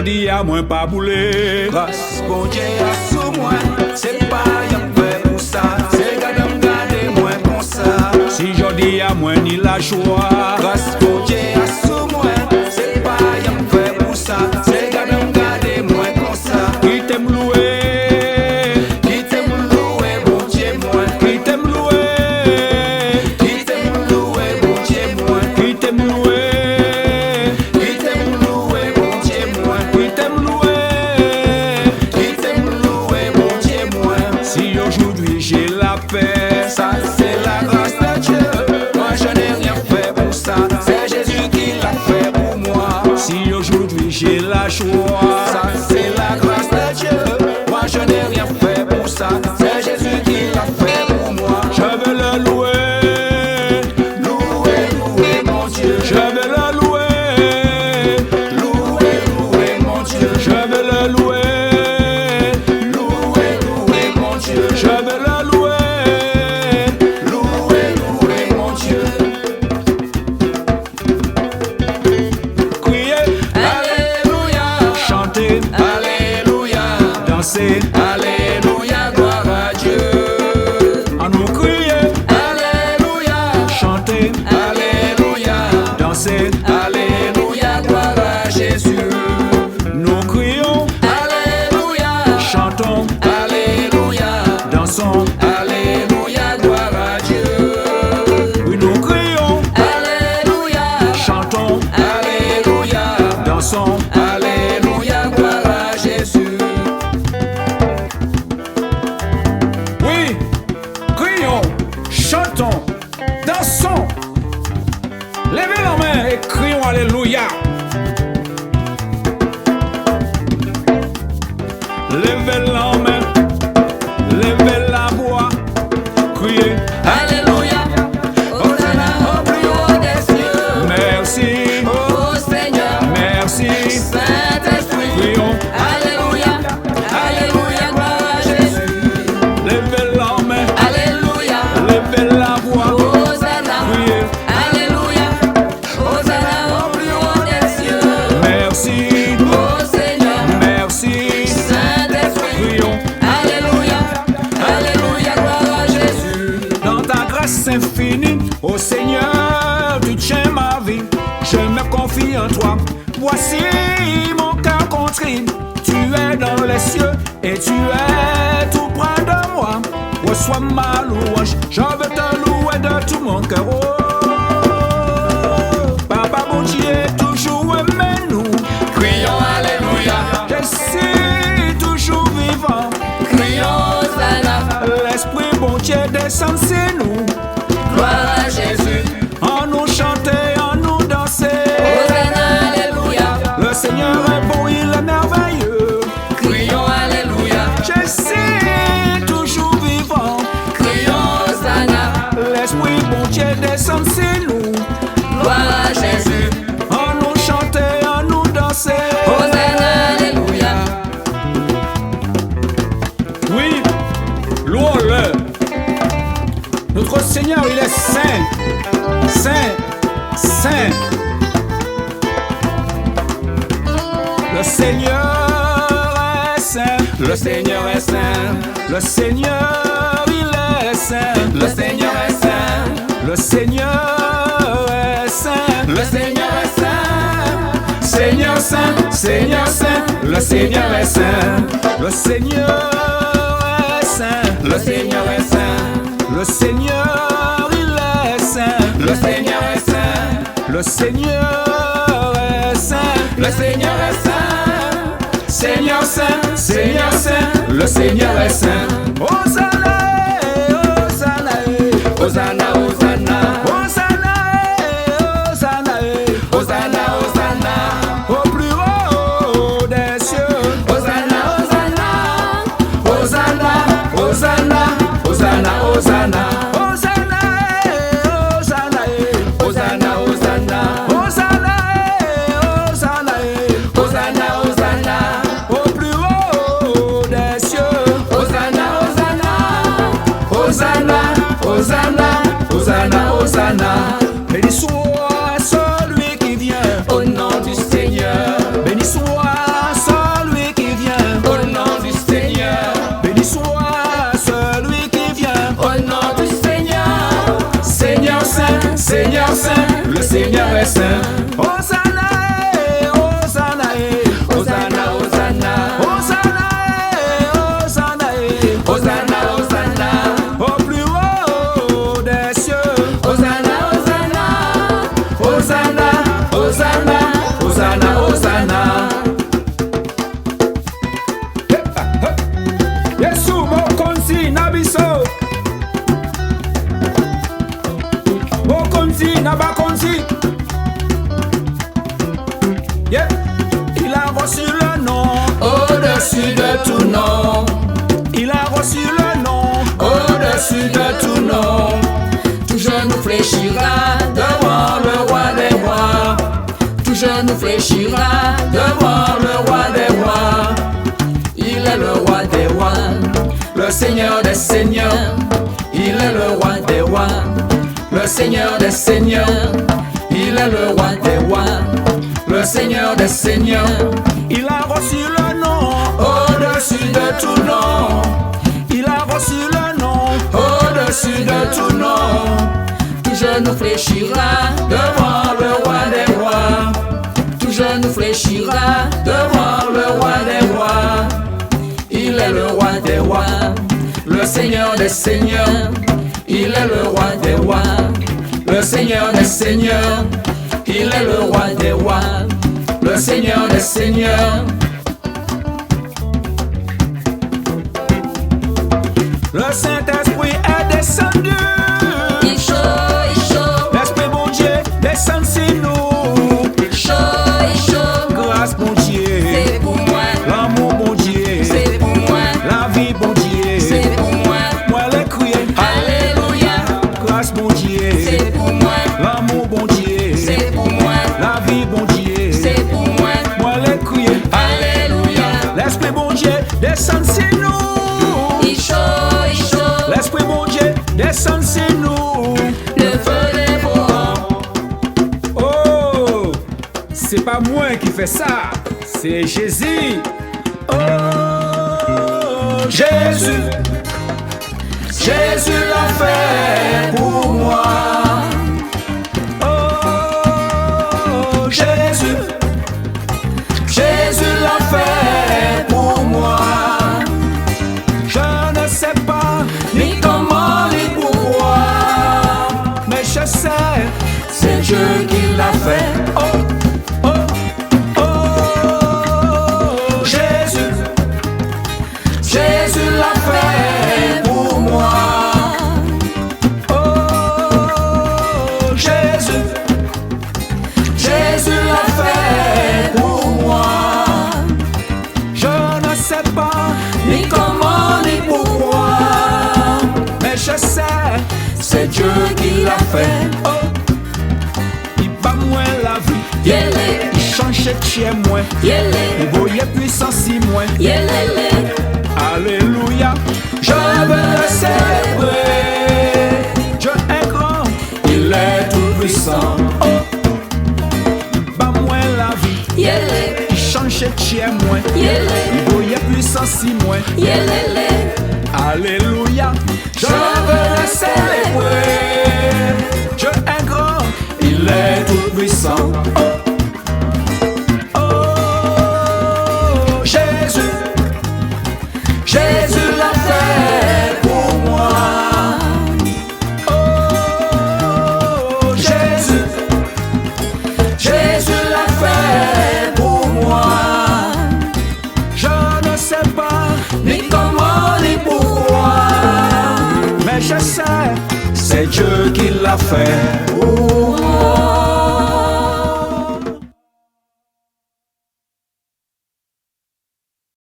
jodi à moins pas bouler. Grâce bon Dieu a sous moi, c'est pas y'en fait pour ça. C'est gadam garder moi comme ça. Si jodi à moins ni la joie. Grâce bon Dieu a sous moi, c'est pas y'en fait pour ça. C'est gadam garder moi comme ça. Qui t'aime louer, Qui t'aime louer bon Dieu moi. qui t'aime louer, Qui t'aime louer bon Dieu moi. qui t'aime louer, Qui t'aime louer bon Dieu moi. qui t'aime louer. Qui t'aime louer bon Dieu moi. Si aujourd'hui j'ai la paix, Ça c'est la grâce de Dieu. Moi je n'ai rien fait pour ça. C'est Jésus qui l'a fait pour moi. si aujourd'hui j'ai la joie, Ça c'est la grâce de Dieu. Moi je n'ai rien fait pour ça. C'est Jésus qui l'a fait pour moi. je vais le louer, Louez, louez mon Dieu. je vais le louer, Louez, louez mon Dieu. je vais le louer, Louez, louez mon Dieu. je vais le louer. Louez, louez mon Dieu. Crier, Alléluia. chanter, Alléluia. danser, Alléluia. Gloire à Dieu. en nous crier, Alléluia. chanter, Alléluia. danser. Alléluia. Gloire à Jésus. Nous crions, Alléluia. chantons, Alléluia. dansons. Alléluia. Gloire à Dieu. Oui, nous crions, Alléluia. chantons, Alléluia. dansons. Alléluia. Gloire à Jésus. Oui, crions, chantons, dansons. Levez la main et crions Alléluia. Levez la main, levez la voix, criez Alléluia. Hosanna au plus haut des cieux. merci, Ô Seigneur. merci. Saint-Esprit. Crions, Alléluia. Alléluia. Gloire à Jésus. levez la main, Alléluia. levez la voix, Hosanna. criez Alléluia. Hosanna au plus haut des cieux. merci, Ô Seigneur. merci. Saint-Esprit. Crions, Alléluia. Alléluia. Gloire à Jésus. dans ta grâce infinie, ô Seigneur, tu tiens ma vie. Je me confie en toi. Voici mon cœur contrit. Tu es dans les cieux et tu es tout près de moi. Reçois ma louange. Je veux te louer de tout mon cœur. Oh, Papa bon Dieu, toujours aimé-nous. Crions Alléluia. Je suis toujours vivant. Crions Hosanna. L'Esprit bon Dieu descend sur nous. Gloire à Jésus. En nous chanter, en nous danser. Hosanna. Alléluia. Le Seigneur est bon, il est merveilleux. Crions Alléluia. Je suis toujours vivant. Crions Hosanna. L'Esprit bon Dieu descend sur nous. Gloire à Jésus. En nous chanter, en nous danser. Hosanna. Alléluia. Oui, louons-le. Notre Seigneur, il est saint. Saint, saint. Le Seigneur est saint. Le Seigneur est saint. Le Seigneur, il est saint. Le Seigneur est saint. Le Seigneur est saint. Le Seigneur est saint. Seigneur saint, Seigneur saint. Le Seigneur est saint. Le Seigneur est saint. Le Seigneur est saint. Le Seigneur, il est saint. Le Seigneur est saint. Le Seigneur est saint. Le Seigneur est saint. Seigneur saint, Seigneur saint. Le Seigneur est saint. Hosanna, Hosanna, Hosanna. Hosanna. Hosanna, Hosanna, Hosanna. Hosanna. au plus haut des cieux. Hosanna. Hosanna. Hosanna, Hosanna, Hosanna, Hosanna, Hosanna, Hosanna, Hosanna. Hosanna. Hosanna, Hosanna, Hosanna. Hosanna. au plus haut des cieux. Hosanna. Hosanna. Hosanna, Hosanna, Hosanna, Hosanna. Béni soit celui qui vient Au nom du Seigneur. Béni soit des saints. Hosanna, Hosanna, Hosanna, Hosanna, Hosanna, Hosanna, Hosanna, Hosanna, au plus haut des cieux. Hosanna, Hosanna, Hosanna, Hosanna, Hosanna, Hosanna. Yesu mokonzi na biso, mokonzi na bakonzi. Yeah. Il a reçu le nom, Au-dessus de tout nom, il a reçu le nom. au-dessus de tout nom, tout genou fléchira devant le roi des rois. Tout genou fléchira devant le roi des rois. Il est le roi des rois, le Seigneur des seigneurs. Il est le roi des rois, le Seigneur des seigneurs. Il est le roi des rois, le Seigneur des seigneurs. Il a reçu le nom, Au-dessus de tout nom, il a reçu le nom. au-dessus de tout nom, tout genou fléchira devant le roi des rois. Tout genou fléchira devant le roi des rois. Il est le roi des rois, le Seigneur des seigneurs. Il est le roi des rois, le Seigneur des seigneurs. Il est le roi des rois, le Seigneur des seigneurs. Le Saint-Esprit est descendu. Il chaud, L'Esprit bon Dieu descend sur nous. il chaud, Grâce bon Dieu, c'est pour moi, l'amour bon Dieu, c'est pour moi, la vie bon Dieu. c'est pour moi. Moi les crier, Alléluia, grâce bon Dieu, c'est pour moi, l'amour bon Dieu, c'est pour moi, la vie bon Dieu. c'est pour moi. Moi les crier, Alléluia, l'Esprit bon Dieu descend sur nous. il chaud, L'Esprit bon Dieu descend sur nous. le feu des beaux. Oh, c'est pas moi qui fais ça, c'est Jésus. Oh, Jésus, Jésus l'a fait pour moi. oh, Jésus, Jésus l'a fait pour moi. je ne sais pas, Ni comment ni pourquoi, mais je sais. c'est Dieu qui l'a fait. Oh, oh, oh, Jésus, Jésus l'a fait pour moi. oh, Jésus, Jésus l'a fait pour moi. je ne sais pas, Ni comment ni pourquoi, mais je sais. c'est Dieu qui l'a fait. Oh, il bat moins la vie, Yélé, il change chez moi, yélé, il voyait puissance si moi. yélé, Alléluia, je veux le célébrer. Dieu est grand, Il est tout puissant. il bat moins la vie, Yélé, il change chez moi, yélé, il voyait puissance si moi. yélé, Alléluia, je veux le célébrer. Dieu est grand, Il est tout puissant. oh, Jésus, Jésus l'a fait pour moi. oh, Jésus, Jésus l'a fait pour moi. je ne sais pas, Ni comment ni pourquoi, mais je sais. c'est Dieu qui l'a fait pour